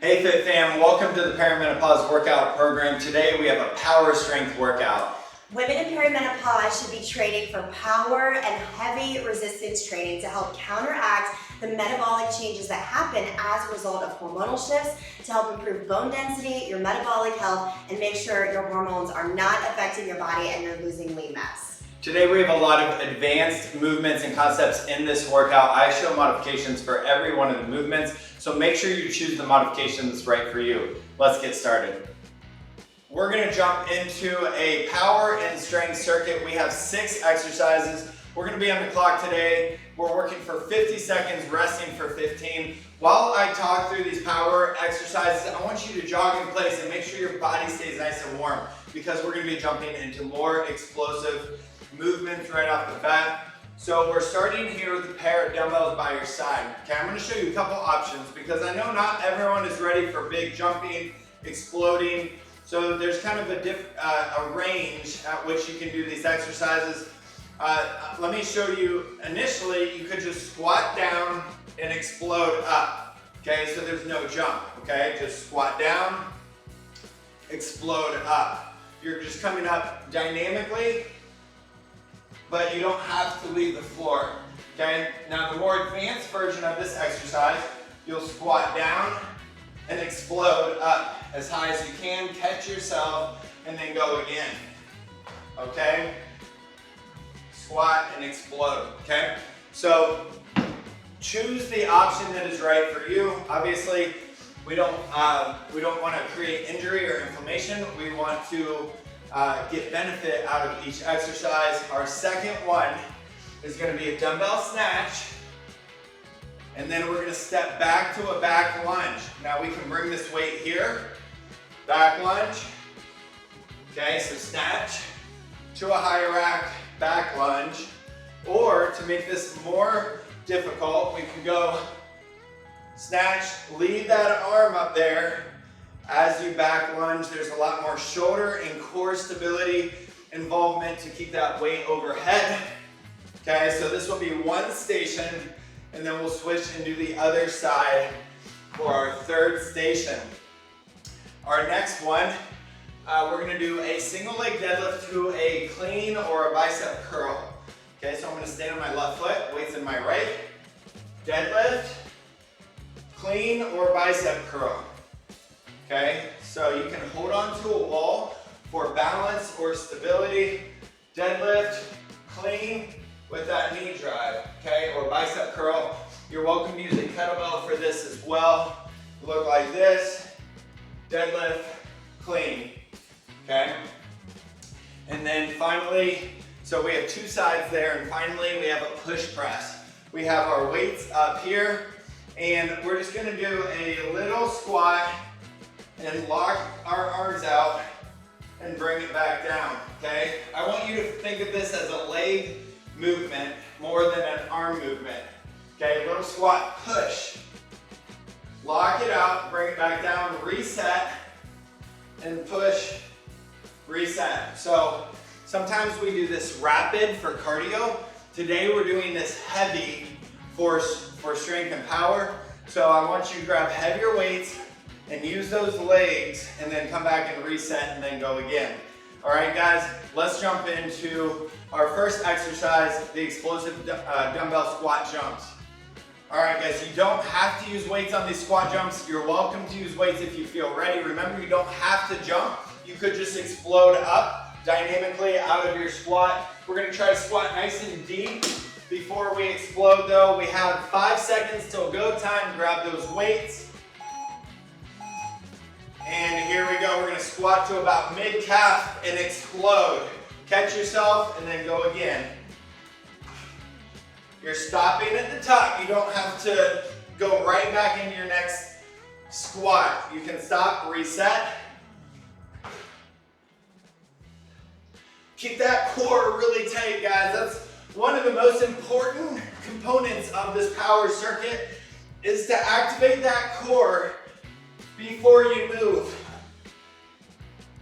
Hey Fit Fam, welcome to the Perimenopause Workout Program. Today we have a power strength workout. Women in perimenopause should be training for power and heavy resistance training to help counteract the metabolic changes that happen as a result of hormonal shifts, to help improve bone density, your metabolic health, and make sure your hormones are not affecting your body and you're losing lean mass. Today we have a lot of advanced movements and concepts in this workout. I show modifications for every one of the movements, so make sure you choose the modification that's right for you. Let's get started. We're gonna jump into a power and strength circuit. We have 6 exercises. We're gonna be on the clock today. We're working for 50 seconds, resting for 15. While I talk through these power exercises, I want you to jog in place and make sure your body stays nice and warm, because we're gonna be jumping into more explosive movements right off the bat. So we're starting here with a pair of dumbbells by your side. Okay, I'm gonna show you a couple options because I know not everyone is ready for big jumping, exploding. So there's kind of a range at which you can do these exercises. Let me show you. Initially, you could just squat down and explode up. Okay, so there's no jump. Okay, just squat down, explode up. You're just coming up dynamically, but you don't have to leave the floor. Okay, now the more advanced version of this exercise, you'll squat down and explode up as high as you can, catch yourself, and then go again. Okay? Squat and explode. Okay? So choose the option that is right for you. Obviously, we don't want to create injury or inflammation. We want to get benefit out of each exercise. Our second one is going to be a dumbbell snatch. And then we're gonna step back to a back lunge. Now we can bring this weight here, back lunge. Okay, so snatch to a higher rack, back lunge. Or to make this more difficult, we can go snatch, leave that arm up there. As you back lunge, there's a lot more shoulder and core stability involvement to keep that weight overhead. Okay, so this will be one station, and then we'll switch and do the other side for our third station. Our next one, we're gonna do a single leg deadlift to a clean or a bicep curl. Okay, so I'm gonna stand on my left foot, weights in my right, deadlift, clean or bicep curl. Okay, so you can hold on to a wall for balance or stability, deadlift, clean, with that knee drive, okay, or bicep curl. You're welcome to use a kettlebell for this as well. Look like this, deadlift, clean, okay? And then finally, so we have 2 sides there, and finally we have a push press. We have our weights up here, and we're just gonna do a little squat and lock our arms out and bring it back down, okay? I want you to think of this as a leg movement more than an arm movement. Okay, little squat, push. Lock it out, bring it back down, reset, and push, reset. So sometimes we do this rapid for cardio. Today we're doing this heavy for strength and power. So I want you to grab heavier weights and use those legs, and then come back and reset and then go again. All right, guys, let's jump into our first exercise, the explosive dumbbell squat jumps. All right, guys, you don't have to use weights on these squat jumps. You're welcome to use weights if you feel ready. Remember, you don't have to jump. You could just explode up dynamically out of your squat. We're gonna try to squat nice and deep. Before we explode though, we have 5 seconds till go time. Grab those weights. And here we go, we're gonna squat to about mid-calf and explode. Catch yourself and then go again. You're stopping at the top. You don't have to go right back into your next squat. You can stop, reset. Keep that core really tight, guys. That's one of the most important components of this power circuit, is to activate that core before you move.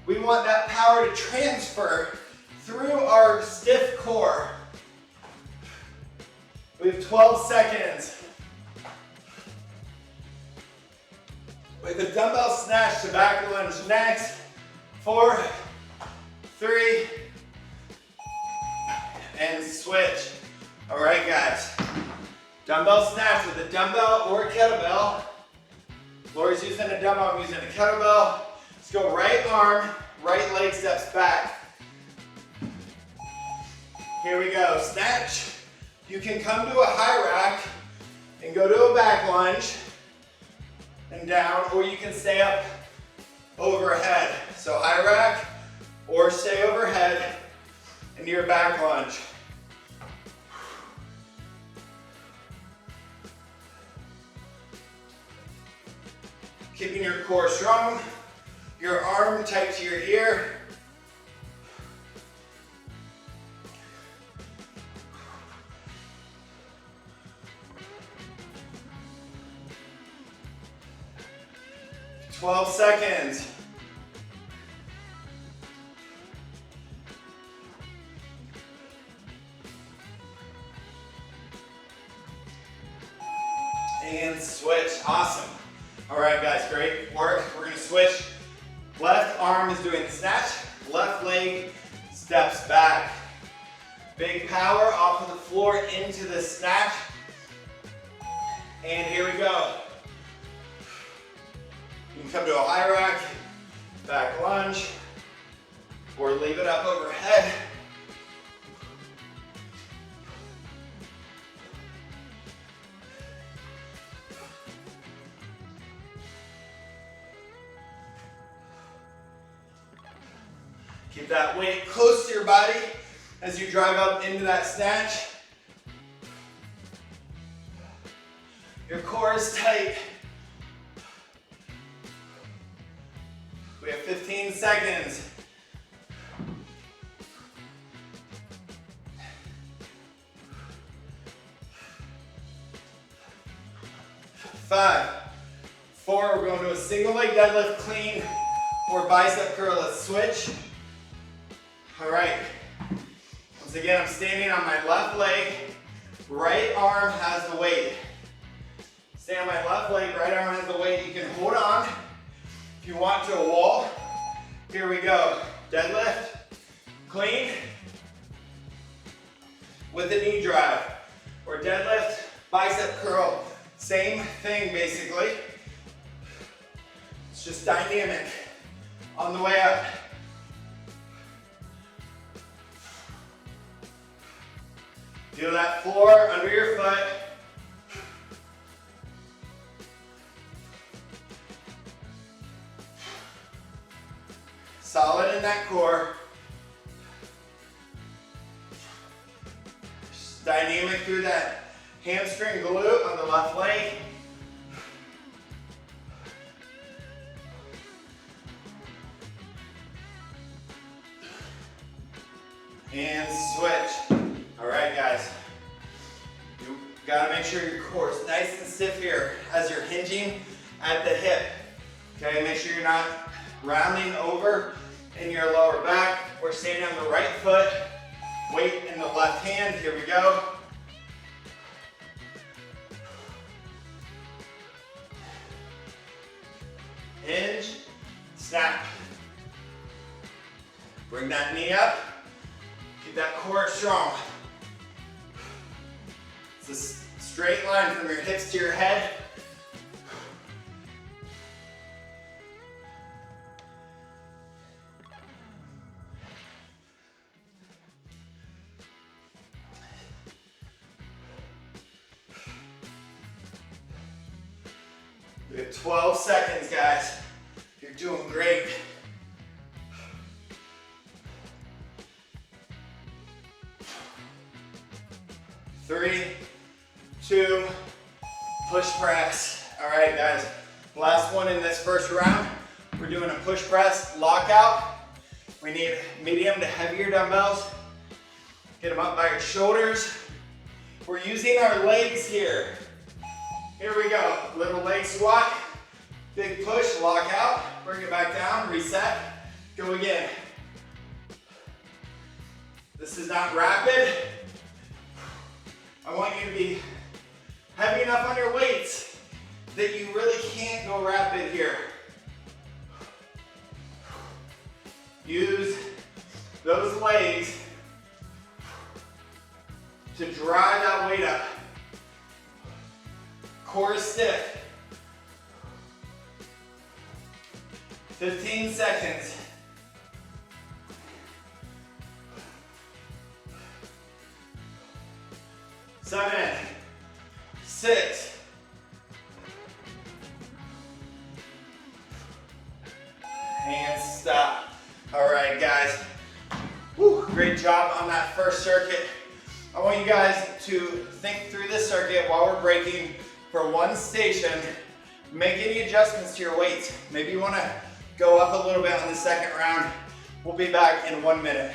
We want that power to transfer through our stiff core. We have 12 seconds. with a dumbbell snatch to back lunge next. 4, 3, and switch. All right, guys. Dumbbell snatch with a dumbbell or a kettlebell. Laura's using a dumbbell, I'm using a kettlebell. Let's go right arm, right leg steps back. Here we go, snatch. You can come to a high rack and go to a back lunge and down, or you can stay up overhead. So high rack or stay overhead into your back lunge. Keeping your core strong, your arm tight to your ear. "12 seconds. And switch, awesome. All right, guys, great work. We're gonna switch. Left arm is doing the snatch, left leg steps back. Big power off of the floor into the snatch. And here we go. You can come to a high rack, back lunge, or leave it up overhead. Keep that weight close to your body as you drive up into that snatch. Your core is tight. We have 15 seconds. 5, 4, we're going to a single leg deadlift clean or bicep curl. Let's switch. All right. Once again, I'm standing on my left leg. Right arm has the weight. Stay on my left leg, right arm has the weight. You can hold on if you want to a wall. Here we go. Deadlift, clean, with a knee drive. Or deadlift, bicep curl. Same thing basically. It's just dynamic on the way up. Feel that floor under your foot. Solid in that core. Just dynamic through that hamstring glute on the left leg. And switch. All right, guys. You gotta make sure your core is nice and stiff here as you're hinging at the hip. Okay, make sure you're not rounding over in your lower back. We're standing on the right foot, weight in the left hand. Here we go. Hinge, snap. Bring that knee up. Keep that core strong. It's a straight line from your hips to your head. We have 12 seconds, guys. You're doing great. Three, 2, push press. All right, guys. Last one in this first round. We're doing a push press lockout. We need medium to heavier dumbbells. Get them up by your shoulders. We're using our legs here. Here we go. Little leg squat. Big push, lock out. Bring it back down, reset. Go again. This is not rapid. I want you to be heavy enough on your weights that you really can't go rapid here. Use those legs to drive that weight up. Core is stiff. 15 seconds. 7, 6, and stop. All right, guys. Woo, great job on that first circuit. I want you guys to think through this circuit while we're breaking for one station. Make any adjustments to your weights. Maybe you want to go up a little bit on the second round. We'll be back in 1 minute.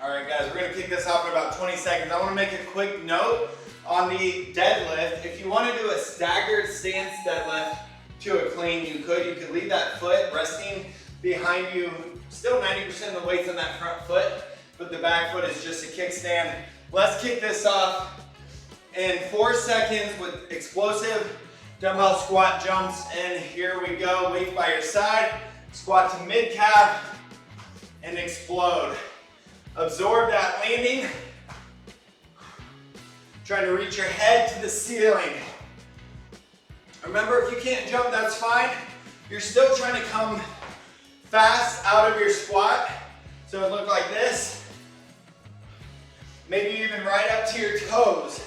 All right, guys, we're gonna kick this off in about 20 seconds. I wanna make a quick note on the deadlift. If you wanna do a staggered stance deadlift to a clean, you could leave that foot resting behind you. Still 90% of the weight's on that front foot, but the back foot is just a kickstand. Let's kick this off in 4 seconds with explosive dumbbell squat jumps. And here we go, weight by your side, squat to mid calf, and explode. Absorb that landing. Trying to reach your head to the ceiling. Remember, if you can't jump, that's fine. You're still trying to come fast out of your squat. So it look like this. Maybe even right up to your toes.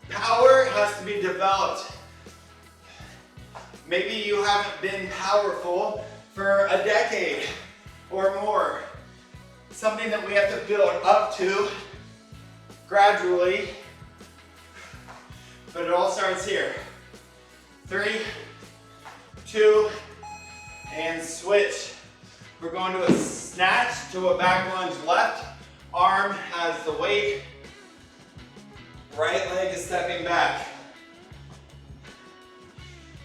Power has to be developed. Maybe you haven't been powerful for a decade or more. Something that we have to build up to gradually, but it all starts here. 3, 2, and switch. We're going to a snatch to a back lunge left. Arm has the weight. Right leg is stepping back.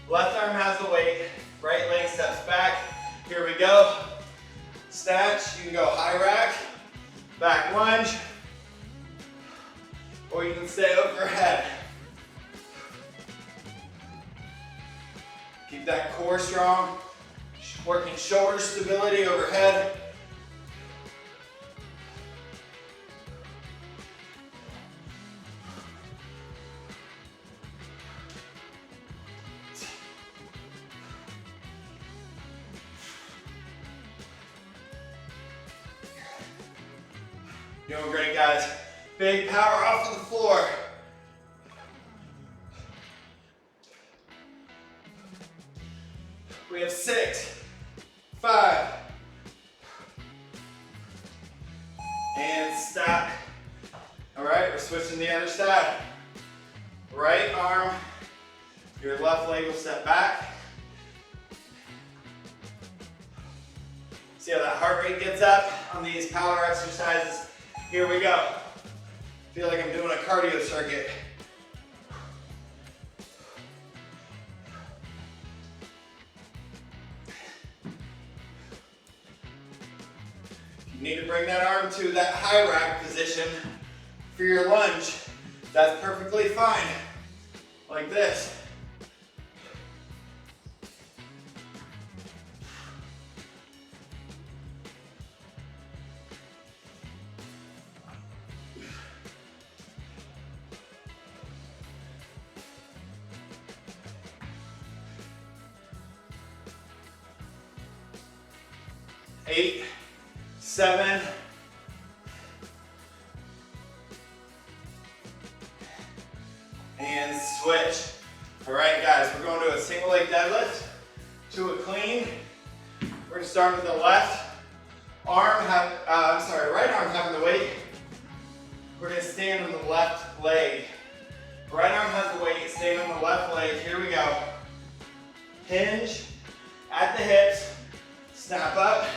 Left arm has the weight. Right leg steps back. Here we go. Snatch, you can go high rack, back lunge, or you can stay overhead. Keep that core strong, working shoulder stability overhead. Doing great, guys. Big power off of the floor. We have 6, 5, and stop. All right, we're switching the other side. Right arm, your left leg will step back. See how that heart rate gets up on these power exercises? Here we go. Feel like I'm doing a cardio circuit. You need to bring that arm to that high rack position for your lunge. That's perfectly fine. Like this. Eight, 7, and switch. All right, guys, we're going to a single leg deadlift to a clean. We're gonna start with the left arm, right arm having the weight. We're gonna stand on the left leg. Right arm has the weight, stand on the left leg. Here we go. Hinge at the hips, snap up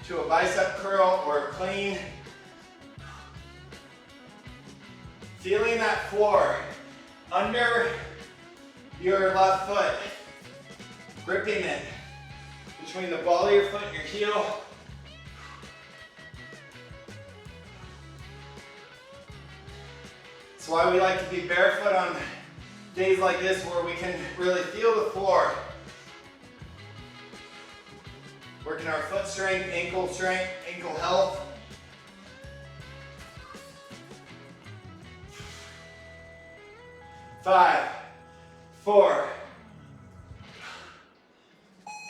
to a bicep curl or a clean. Feeling that floor under your left foot, gripping it between the ball of your foot and your heel. That's why we like to be barefoot on days like this where we can really feel the floor. Working our foot strength, ankle health. Five, 4,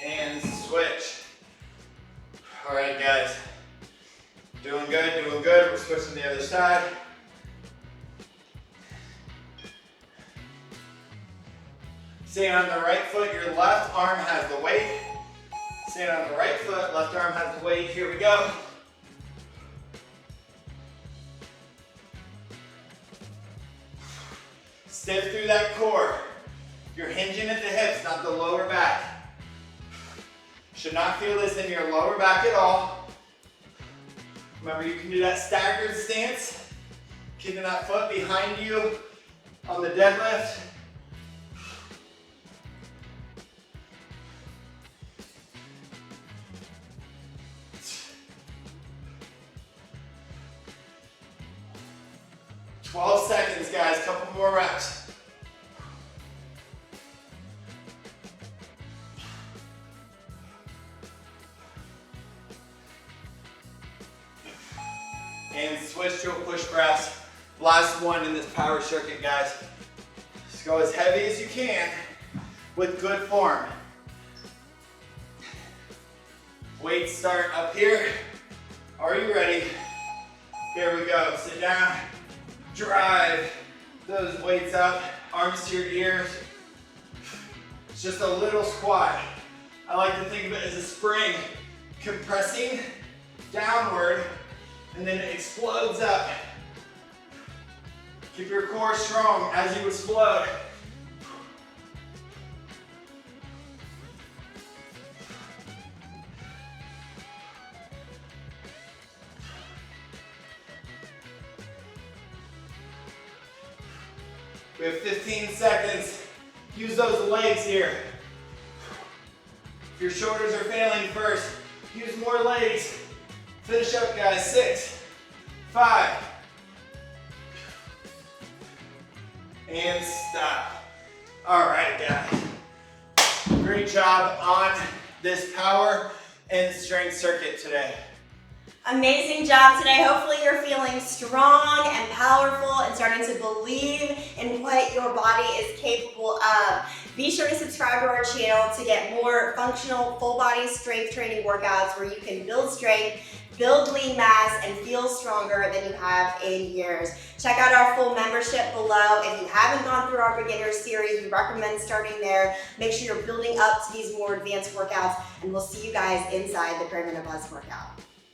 and switch. All right, guys. Doing good, doing good. We're switching to the other side. Stand on the right foot, your left arm has the weight. Stand on the right foot, left arm has the weight. Here we go. Stiff through that core. You're hinging at the hips, not the lower back. Should not feel this in your lower back at all. Remember, you can do that staggered stance, keeping that foot behind you on the deadlift. "12 seconds, guys, couple more reps. And switch to a push press. Last one in this power circuit, guys. Just go as heavy as you can with good form. Weights start up here. Are you ready? Here we go. Sit down. Drive those weights up. Arms to your ears. It's just a little squat. I like to think of it as a spring compressing downward, and then it explodes up. Keep your core strong as you explode. We have 15 seconds. Use those legs here. If your shoulders are failing first, use more legs. Finish up, guys. 6, 5, and stop. All right, guys. Great job on this power and strength circuit today. Amazing job today. Hopefully you're feeling strong and powerful and starting to believe in what your body is capable of. Be sure to subscribe to our channel to get more functional full body strength training workouts where you can build strength, build lean mass, and feel stronger than you have in years. Check out our full membership below. If you haven't gone through our beginner series, we recommend starting there. Make sure you're building up to these more advanced workouts, and we'll see you guys inside the Perimenopause Workout.